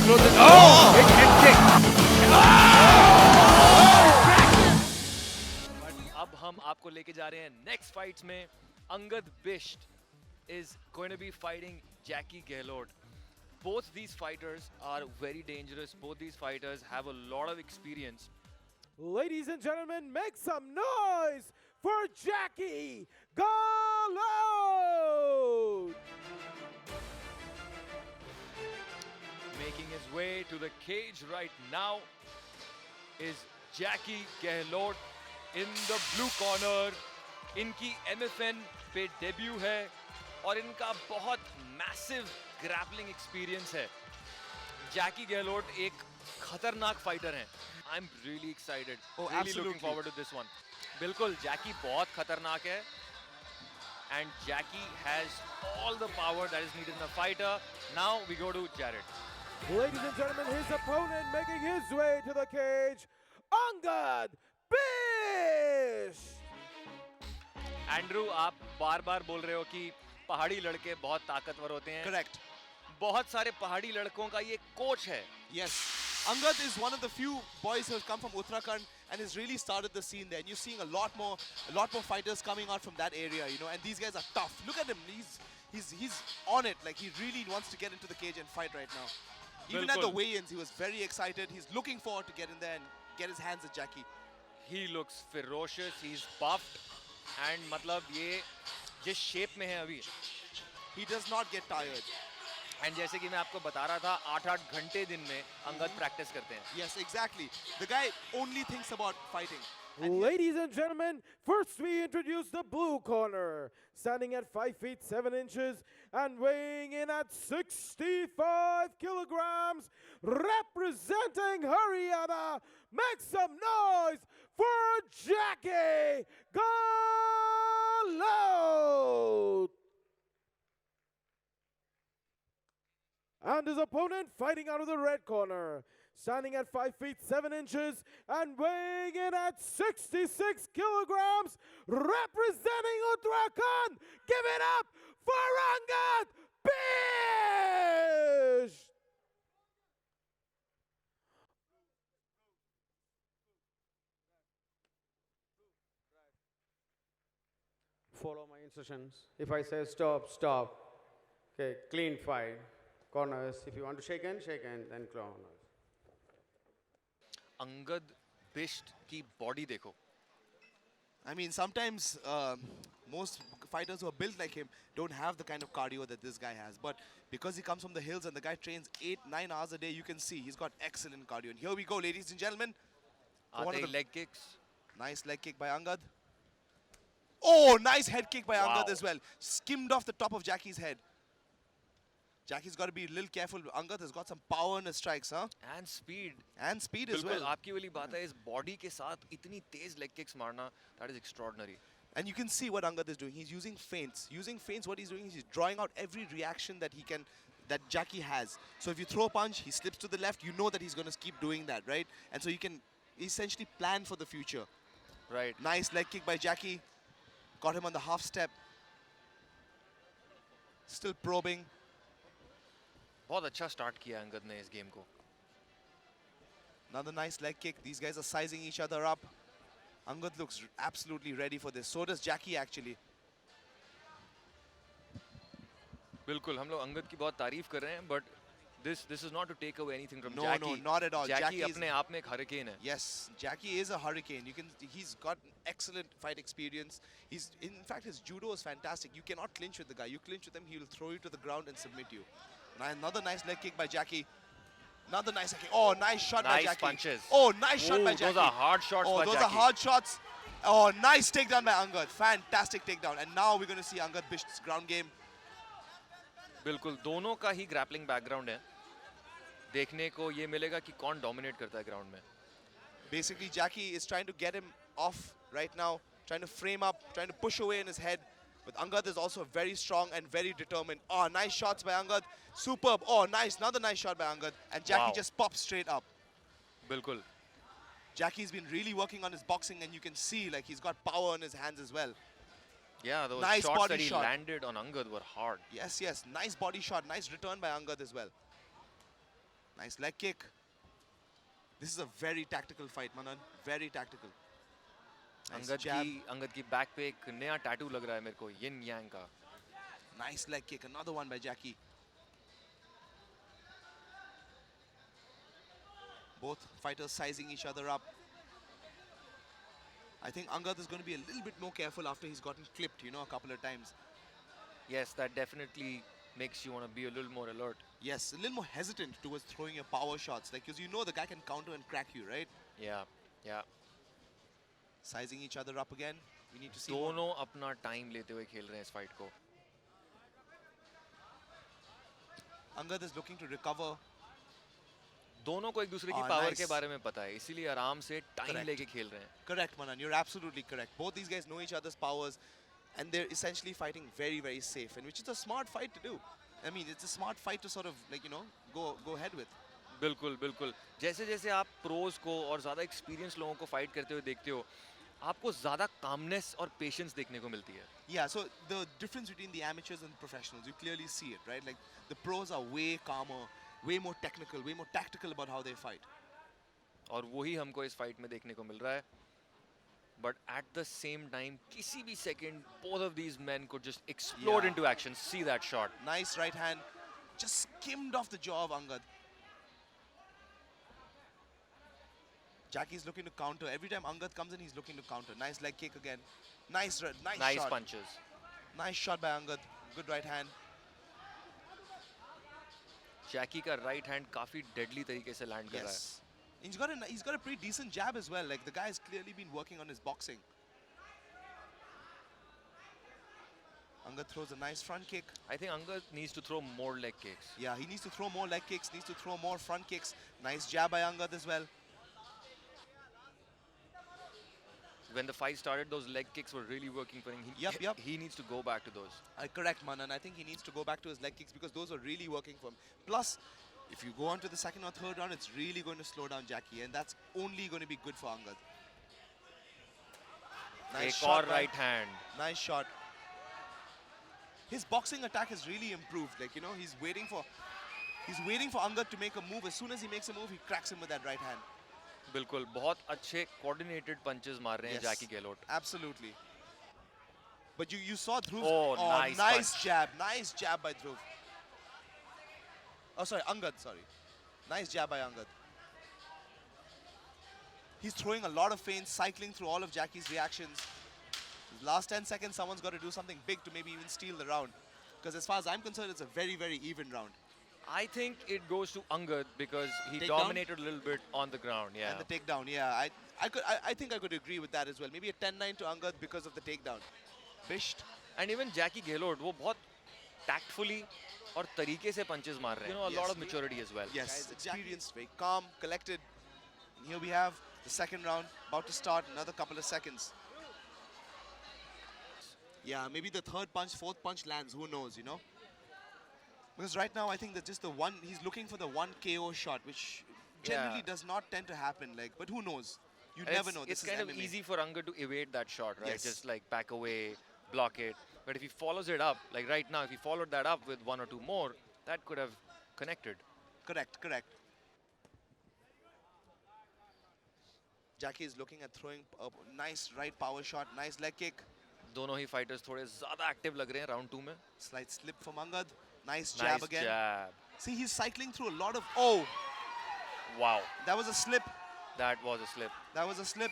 throws it. Oh! Big head kick. But अब हम आपको लेके जा रहे हैं next fights में. Angad Bisht is going to be fighting Jackie Gehlot. Both these fighters are very dangerous. Both these fighters have a lot of experience. Ladies and gentlemen, make some noise for Jackie Gehlot! Making his way to the cage right now is Jackie Gehlot in the blue corner. इनकी MFN पे debut है और इनका बहुत massive grappling experience है. जैकी गेहलोट एक खतरनाक fighter हैं. I am really excited, really looking forward to this one. बिल्कुल, जैकी बहुत खतरनाक है and Jackie has all the power that is needed in a fighter. Now we go to Jared. Ladies and gentlemen, his opponent making his way to the cage, Angad Bisht! Andrew, आप बार-बार बोल रहे हो कि पहाड़ी लड़के बहुत ताकतवर होते हैं. Correct. बहुत सारे पहाड़ी लड़कों का ये कोच है. Yes. Angad is one of the few boys who have come from Uttarakhand and has really started the scene there. And you're seeing a lot more fighters coming out from that area, you know. And these guys are tough. Look at him. He's on it. Like, he really wants to get into the cage and fight right now. Even at the weigh-ins, he was very excited. He's looking forward to get in there and get his hands at Jackie. He looks ferocious. He's buffed. And मतलब ये जिस shape में है अभी, He does not get tired. And जैसे कि मैं आपको बता रहा था, 8-8 घंटे दिन में अंगद प्रैक्टिस करते हैं. Yes, exactly. The guy only thinks about fighting. Ladies and gentlemen, first we introduce the blue corner, standing at 5 feet 7 inches and weighing in at 65 kilograms, representing Haryana. Make some noise for Jackie Gehlot! And his opponent fighting out of the red corner, standing at 5 feet 7 inches and weighing in at 66 kilograms, representing Uttarakhand. Give it up for Angad Bisht! Follow my instructions. If I say stop, stop. Okay, clean fight. Corners. If you want to shake hand, then corners. Angad Bisht की body देखो. I mean, sometimes most fighters who are built like him don't have the kind of cardio that this guy has. But because he comes from the hills and the guy trains 8-9 hours a day, you can see he's got excellent cardio. And here we go, ladies and gentlemen. आते ही leg kicks. Nice leg kick by Angad. Oh, nice head kick by Wow. Angad as well. Skimmed off the top of Jackie's head. Jackie's got to be a little careful. Angad has got some power in his strikes, huh? And speed. And speed as बिल्कुल well. आपकी वाली बात है, इस body के साथ इतनी तेज leg kicks मारना, that is extraordinary. And you can see what Angad is doing. He's using feints. Using feints, what he's doing is he's drawing out every reaction that he can, that Jackie has. So if you throw a punch, he slips to the left, you know that he's going to keep doing that, right? And so you can essentially plan for the future. Right. Nice leg kick by Jackie. Got him on the half step. Still probing. बहुत अच्छा start किया अंगद ने इस game को. Another nice leg kick. These guys are sizing each other up. Angad looks absolutely ready for this. So does Jackie actually. बिल्कुल, हम लोग अंगद की बहुत तारीफ कर रहे हैं, but this is not to take away anything from No, Jackie. no, not at all. Jackie Jackie is- अपने आप में एक hurricane है. Yes, Jackie is a hurricane. He's got excellent fight experience. In fact, his judo is fantastic. You cannot clinch with the guy. You clinch with him, he'll throw you to the ground and submit you. Now another nice leg kick by Jackie. Another nice leg kick. Oh, nice shot by Nice Jackie. punches. Oh, nice shot by Ooh, Jackie. those are hard shots Oh, by those Jackie. are hard shots. Oh, nice takedown by Angad. Fantastic takedown. And now we're going to see Angad Bisht's ground game. बिल्कुल, दोनों का ही grappling background है. देखने को ये मिलेगा कि कौन डोमिनेट करता है ग्राउंड में. Basically, Jackie is trying to get him off right now, trying to frame up, trying to push away in his head. But Angad is also very strong and very determined. Oh, nice shots by Angad. Superb. Oh, nice. Another nice shot by Angad. And Jackie Wow. just pops straight up. बिल्कुल. Jackie's been really working on his boxing, and you can see like he's got power in his hands as well. Yeah, those Nice shots body that he shot. landed on Angad were hard. Yes, yes. Nice body shot. Nice return by Angad as well. Nice leg kick. This is a very tactical fight, Manan. Very tactical. Nice jab. Angad की back पे एक नया tattoo लग रहा है मेरे को यिन यांग का. Nice leg kick. Another one by Jackie. Both fighters sizing each other up. I think Angad is going to be a little bit more careful after he's gotten clipped, you know, a couple of times. Yes, that definitely makes you want to be a little more alert. Yes, a little more hesitant towards throwing your power shots, like, because you know the guy can counter and crack you, right? Yeah, yeah. Sizing each other up again. We need to see. more. दोनों अपना time लेते हुए खेल रहे हैं इस fight को. Angad is looking to recover. दोनों को एक दूसरे की Ah, पावर nice. के बारे में पता है, इसीलिए आराम से टाइम Correct. लेके खेल रहे हैं. Correct, Manan. You're absolutely correct. Both these guys know each other's powers, and they're essentially fighting very, very safe, and which is a smart fight to do. I mean, it's a smart fight to sort of, like, you know, go ahead with. बिल्कुल बिल्कुल. जैसे जैसे आप pros को और ज़्यादा experience लोगों को फाइट करते हुए देखते हो, आपको ज़्यादा कामनेस और पेशेंस देखने को मिलती है. Yeah, so the difference between the amateurs and professionals, you clearly see it, right? Like, the pros are way calmer, way more technical, way more tactical about how they fight. और वही हमको इस fight में देखने को मिल रहा है. But at the same time, किसी भी second, both of these men could just explode Yeah. into action. See that shot. Nice right hand, just skimmed off the jaw of Angad. Jackie's looking to counter. Every time Angad comes in, he's looking to counter. Nice leg kick again. Nice Nice shot. punches. Nice shot by Angad. Good right hand. जैकी का right hand काफी deadly तरीके से land कर रहा है. Yes. He's got a pretty decent jab as well. Like, the guy has clearly been working on his boxing. Angad throws a nice front kick. I think Angad needs to throw more leg kicks. Yeah, he needs to throw more leg kicks, needs to throw more front kicks. Nice jab by Angad as well. When the fight started, those leg kicks were really working for him. Yep. He needs to go back to those. Correct, Manan. I think he needs to go back to his leg kicks because those are really working for him. Plus, if you go on to the second or third round, it's really going to slow down Jackie, and that's only going to be good for Angad. Nice एक shot, और right hand. Nice shot. His boxing attack has really improved. Like, you know, he's waiting for Angad to make a move. As soon as he makes a move, he cracks him with that right hand. बिल्कुल बहुत अच्छे coordinated punches मार रहे हैं Yes. Jackie गेलोट. Absolutely. But you saw Dhruv. Oh, nice punch. jab. Nice jab by Dhruv. Oh, sorry, Angad, sorry. Nice jab by Angad. He's throwing a lot of feints, cycling through all of Jackie's reactions. Last 10 seconds, someone's got to do something big to maybe even steal the round. Because as far as I'm concerned, it's a very, very even round. I think it goes to Angad because he Takedown? dominated a little bit on the ground. Yeah. And the takedown, yeah. I think I could agree with that as well. Maybe a 10-9 to Angad because of the takedown. Bisht. And even Jackie Gehlot, वो बहुत tactfully और तरीके से punches मार रहे हैं. You know, a lot Yes. of maturity as well. Yes, experienced, very calm, collected. And here we have the second round about to start. Another couple of seconds. Yeah, maybe the third punch, fourth punch lands. Who knows, you know? Because right now, I think that just the one, he's looking for the one KO shot, which generally Yeah. does not tend to happen. Like, but who knows? You And never know. It's This is kind of MMA. easy for Angad to evade that shot, right? Yes. Just like back away, block it. But if he follows it up, like right now, if he followed that up with one or two more, that could have connected. Correct, correct. Jackie is looking at throwing a nice right power shot, nice leg kick. दोनों ही fighters थोड़े ज़्यादा active लग रहे हैं round 2 में. Slight slip from Angad. Nice jab Nice again. jab. See, he's cycling through a lot of... Oh, Wow, that was a slip. that was a slip. That was a slip.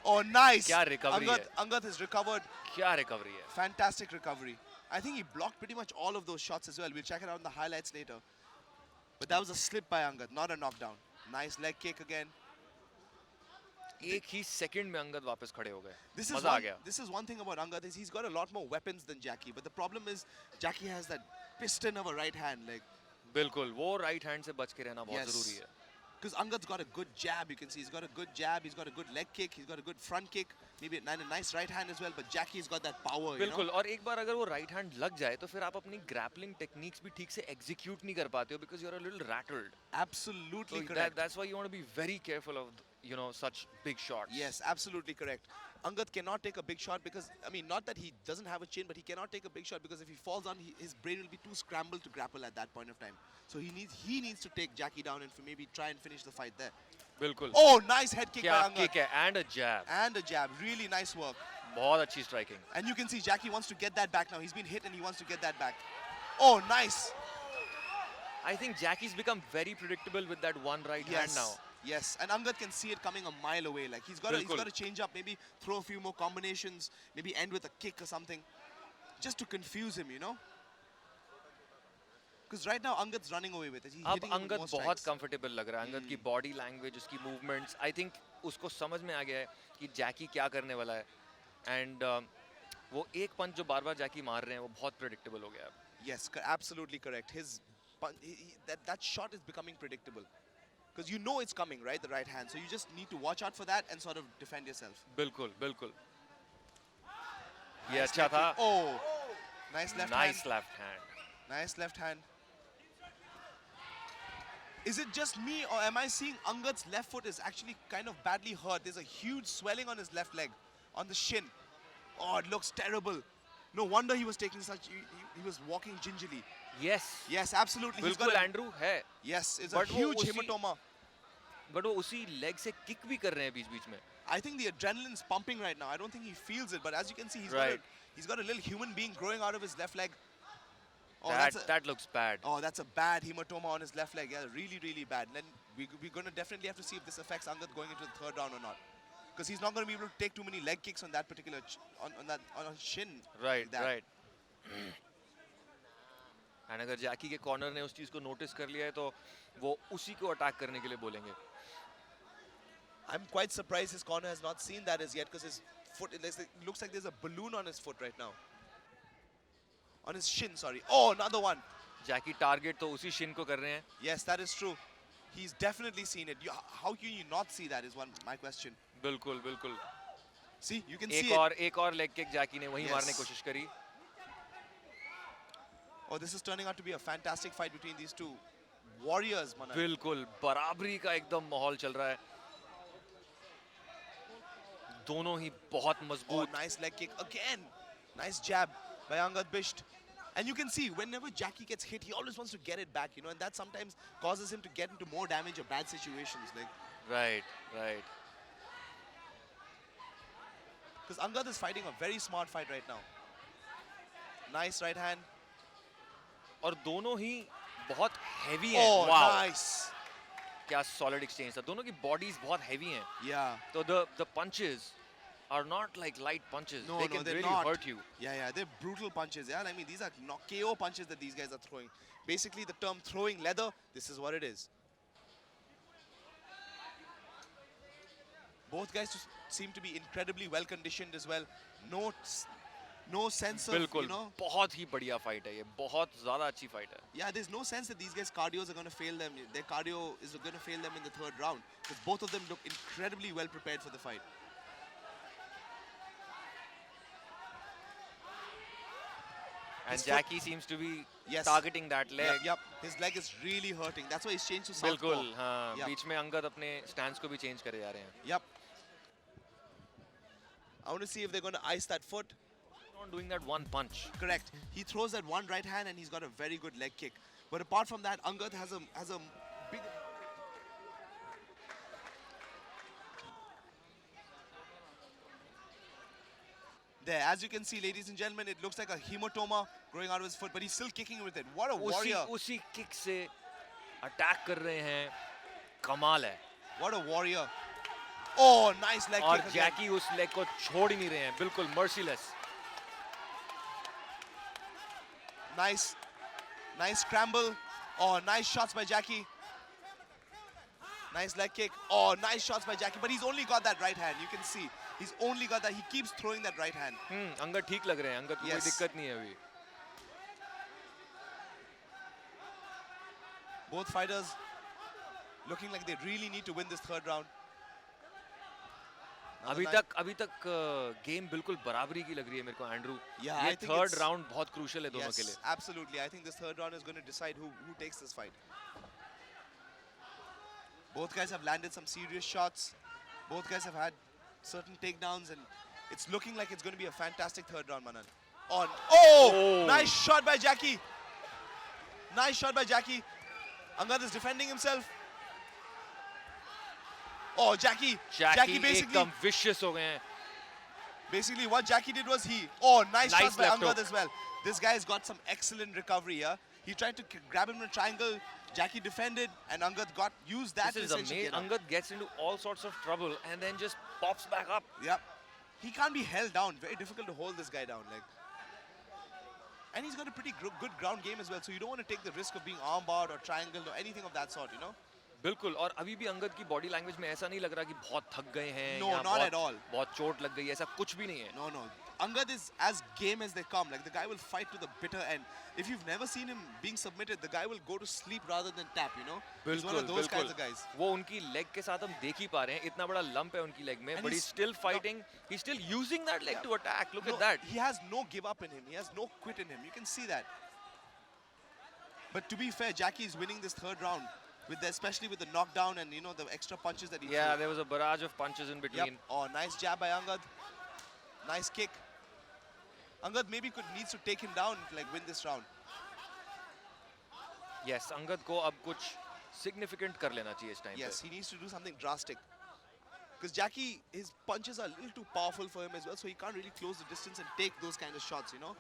Oh, nice. क्या recovery है. Angad has recovered. क्या recovery है. Fantastic recovery. I think he blocked pretty much all of those shots as well. We'll check it out in the highlights later. But that was a slip by Angad, not a knockdown. Nice leg kick again. एक ही second में अंगद वापस खड़े हो गए. This is मजा आ one, गया. this is one thing about Angad is he's got a lot more weapons than Jackie. But the problem is Jackie has that piston of a right hand. Like, बिल्कुल वो right hand से बच के रहना बहुत Yes. ज़रूरी है. because Angad's got a good jab, you can see he's got a good jab, he's got a good leg kick, he's got a good front kick, maybe a nice right hand as well. But Jackie's got that power. You know? बिल्कुल और एक बार अगर वो right hand लग जाए तो फिर आप अपनी grappling techniques भी ठीक से execute नहीं कर पाते हो because you're a little rattled. Absolutely So correct. that's why you want to be very careful of such big shots. Yes, absolutely correct. Angad cannot take a big shot because, I mean, not that he doesn't have a chin, but he cannot take a big shot because if he falls down, his brain will be too scrambled to grapple at that point of time. So he needs to take Jackie down and maybe try and finish the fight there. बिल्कुल. Oh, nice head kick by क्या Angad. kick है and a jab. And a jab. Really nice work. बहुत अच्छी striking. And you can see Jackie wants to get that back now. He's been hit and he wants to get that back. Oh, nice. I think Jackie's become very predictable with that one right hand now. Yes, and Angad can see it coming a mile away. Like he's got to change up, maybe throw a few more combinations, maybe end with a kick or something, just to confuse him, you know. Because right now Angad's running away with it. He's अब hitting him with Angad more बहुत strikes. comfortable लग रहा है. अंगद की body language, उसकी movements, I think उसको समझ में आ गया है कि जैकी क्या करने वाला है. And वो एक पंच जो बार-बार जैकी मार रहे हैं वो बहुत predictable हो गया है. Yes, absolutely correct. His that shot is becoming predictable. Because you know it's coming, right? The right hand. So you just need to watch out for that and sort of defend yourself. बिल्कुल, बिल्कुल. ये Nice अच्छा left था. kick. Oh, nice left hand. Nice left hand. Nice left hand. Is it just me or am I seeing Angad's left foot is actually kind of badly hurt? There's a huge swelling on his left leg, on the shin. Oh, it looks terrible. No wonder he was taking he was walking gingerly. Yes. Yes, absolutely. He's बिल्कुल got Andrew है. Yes, it's But a वो huge उसी- hematoma. But वो उसी leg से kick भी कर रहे हैं बीच-बीच में. I think the adrenaline's pumping right now. I don't think he feels it, but as you can see, Right. he's got a little human being growing out of his left leg. Oh, That looks bad. Oh, that's a bad hematoma on his left leg. Yeah, really, really bad. And then we're going to definitely have to see if this affects Angad going into the third round or not. Because he's not going to be able to take too many leg kicks on that particular, on his shin. Right, like that. right. And अगर जैकी के corner ने उस चीज को notice कर लिया है तो वो उसी को अटैक करने के लिए बोलेंगे. I'm quite surprised his corner has not seen that as yet because his foot, it looks like there's a balloon on his foot right now. On his shin, sorry. Oh, another one. Jackie target तो उसी Shin को कर रहे हैं. Yes, that is true. He's definitely seen it. How can you not see that is my question. बिल्कुल, बिल्कुल. See, you can see it. एक और लेग किक जैकी ने वहीं Yes. मारने की कोशिश करी. Oh, this is turning out to be a fantastic fight between these two warriors, Manan. बिल्कुल बराबरी का एकदम माहौल चल रहा है. दोनों ही बहुत Oh, मजबूत. nice leg kick again. Nice jab by Angad Bisht. And you can see whenever Jackie gets hit, he always wants to get it back, you know, and that sometimes causes him to get into more damage or bad situations. Like, Right, right. because Angad is fighting a very smart fight right now. Nice right hand. और दोनों ही बहुत heavy हैं. Oh, Wow. nice. क्या solid exchange था. दोनों की bodies बहुत heavy हैं. Yeah. So the punches are not like light punches. No, they no, can they're really not. hurt you. Yeah, they're brutal punches. Yeah, I mean, these are KO punches that these guys are throwing. Basically, the term throwing leather, this is what it is. Both guys just seem to be incredibly well conditioned as well. No sense of, बिल्कुल you know, बहुत ही बढ़िया fight है ये. बहुत ज़्यादा अच्छी fight है. yeah, there's no sense that these guys' cardios are going to fail them. Their cardio is going to fail them in the third round. Because both of them look incredibly well prepared for the fight. And His foot- Jackie seems to be Yes. targeting that leg. Yep. His leg is really hurting. That's why he's changed to southpaw. बिल्कुल हाँ. Yep. बीच में अंगद अपने stance को भी change करे जा रहे हैं. Yep. I want to see if they're going to ice that foot. Not doing that one punch. Correct. He throws that one right hand and he's got a very good leg kick. But apart from that, Angad has a big. There, as you can see, ladies and gentlemen, it looks like a hematoma growing out of his foot, but he's still kicking with it. What a warrior! उसी kick से attack कर रहे हैं. कमाल है. What a warrior! Oh, nice leg और kick again. जैकी उस leg को छोड़ ही नहीं रहे हैं. बिल्कुल merciless. Nice scramble. Oh, nice shots by Jackie. Nice leg kick. Oh, nice shots by Jackie. But he's only got that right hand. You can see. He's only got that. He keeps throwing that right hand. Angad ठीक लग रहे हैं. अंगद को कोई Yes. दिक्कत नहीं है अभी. Both fighters looking like they really need to win this third round. अभी तक गेम बिल्कुल बराबरी की लग रही है मेरे को एंड्रू. Yeah, I ये think थर्ड it's- राउंड बहुत क्रूशियल है दोनों के Yes, लिए. absolutely. I think this third round is going to decide who takes this fight. Both guys have landed some serious shots. Both guys have had certain takedowns, and it's looking like it's going to be a fantastic third round, Manan. Oh! Nice shot by Jackie. Nice shot by Jackie. Angad is defending himself. Oh, Jackie basically, एकदम vicious हो गए हैं. basically what Jackie did was nice Nice shots by left Angad hook. as well. This guy has got some excellent recovery here. He tried to grab him in a triangle. Jackie defended, and Angad used that. This is to essentially amazing. get up. Angad gets into all sorts of trouble and then just pops back up. Yep. He can't be held down. Very difficult to hold this guy down. And he's got a pretty good ground game as well. So you don't want to take the risk of being armbarred or triangled or anything of that sort, you know? बिल्कुल. और अभी भी अंगद की body language में ऐसा नहीं लग रहा कि बहुत थक गए हैं. No, या not at all. बहुत चोट लग गई है. ऐसा कुछ भी नहीं है. No. Angad is as game as they come. Like, the guy will fight to the bitter end. If you've never seen him being submitted, the guy will go to sleep rather than tap, you know? He's one of those kinds of guys. वो उनकी leg के साथ हम देख ही पा रहे हैं. इतना बड़ा लंप है उनकी लेग में. And But he's still fighting. He's still using that leg to attack. Look at that. He has no give up in him. He has no quit in him. You can see that. But to be fair, Jackie is winning this third round, especially with the knockdown and, you know, the extra punches that he Yeah, threw. there was a barrage of punches in between. Yep. Oh, nice jab by Angad. Nice kick. Angad maybe needs to take him down, win this round. Yes, Angad को अब कुछ significant कर लेना चाहिए इस time पे. Yes, he needs to do something drastic. Because Jackie, his punches are a little too powerful for him as well, so he can't really close the distance and take those kind of shots, you know.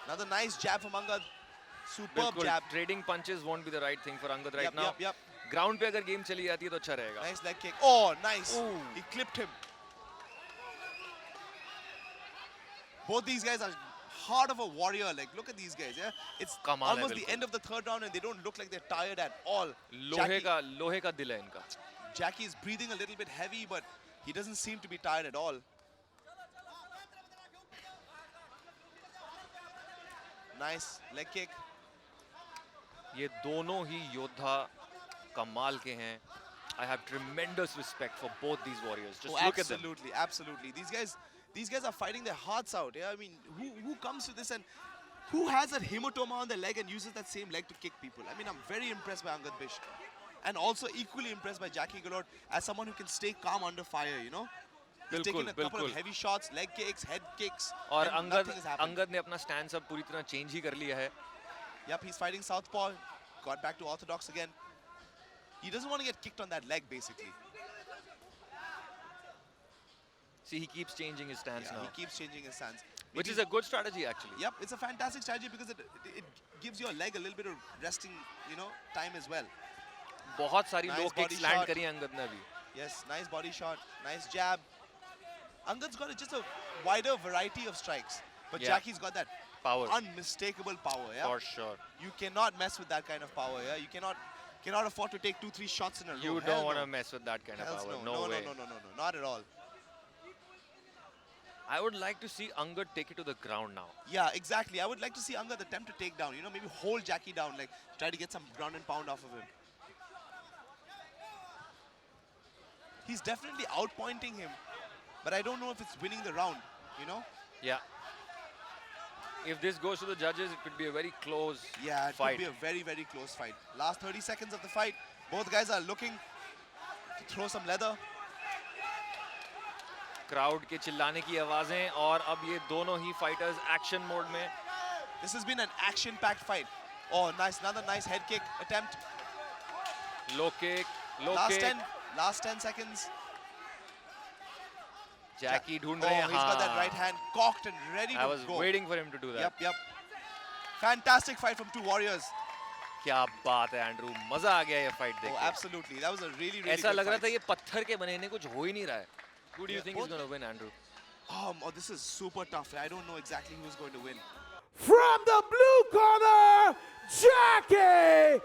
Another nice jab from Angad. Superb बिल्कुल. jab. Trading punches won't be the right thing for Angad right now. Yep. Ground पे अगर game चली जाती है तो अच्छा रहेगा. Nice leg kick. Oh, nice. Ooh. He clipped him. Both these guys are heart of a warrior. Look at these guys, yeah? It's कमाल है almost the बिल्कुल. end of the third round and they don't look like they're tired at all. लोहे का दिल है इनका. Jackie is breathing a little bit heavy, but he doesn't seem to be tired at all. Nice leg kick. ये दोनों ही योद्धा कमाल के हैं. I have tremendous respect for both these warriors. Just look at them. Absolutely. These guys are fighting their hearts out. Yeah, I mean, who comes to this and who has that hematoma on their leg and uses that same leg to kick people? I mean, I'm very impressed by Angad Bish, and also equally impressed by Jackie Galord as someone who can stay calm under fire. You know, he's taken a couple of heavy shots, leg kicks, head kicks, और and nothing has happened. Angad ने अपना stance अब पूरी तरह change ही कर लिया है. Yep, he's fighting southpaw, got back to orthodox again. He doesn't want to get kicked on that leg, basically. See, he keeps changing his stance now. He keeps changing his stance. Which Maybe- is a good strategy actually. Yep, it's a fantastic strategy because it gives your leg a little bit of resting, time as well. बहुत सारी Nice low kicks body land shot. करी अंगद ने अभी. Yes, nice body shot, nice jab. Angad's got just a wider variety of strikes, but Yeah. Jackie's got that Power. unmistakable power. Yeah, For sure. you cannot mess with that kind of power. Yeah, you cannot afford to take 2-3 shots in a row. You Hell don't want no. to mess with that kind of Hells power. no, No way. no, not at all. I would like to see Angad take it to the ground now. Yeah, exactly. I would like to see Angad attempt to take down. Maybe hold Jackie down, try to get some ground and pound off of him. He's definitely outpointing him, but I don't know if it's winning the round. Yeah. If this goes to the judges, it could be a very close Yeah, it fight. could be a very, very close fight. Last 30 seconds of the fight, both guys are looking to throw some leather. Crowd के चिल्लाने की आवाजें और अब ये दोनों ही fighters action mode में. This has been an action-packed fight. Oh, nice, another nice head kick attempt. Low kick, low Last kick. 10 seconds. Jackie ढूंढ Oh, रहे हैं. he's got that हाँ. right hand cocked and ready I to was go. waiting for him to do that. Yep. Fantastic fight from two warriors. क्या बात है Andrew, मजा आ गया ये fight देख Oh, के. absolutely. That was a really, really ऐसा good लग रहा fight. था ये पत्थर के बने ने कुछ हो ही नहीं रहा है. Who do you Yeah, think is both- going to win, Andrew? Oh, this is super tough. I don't know exactly who's going to win. From the blue corner, Jackie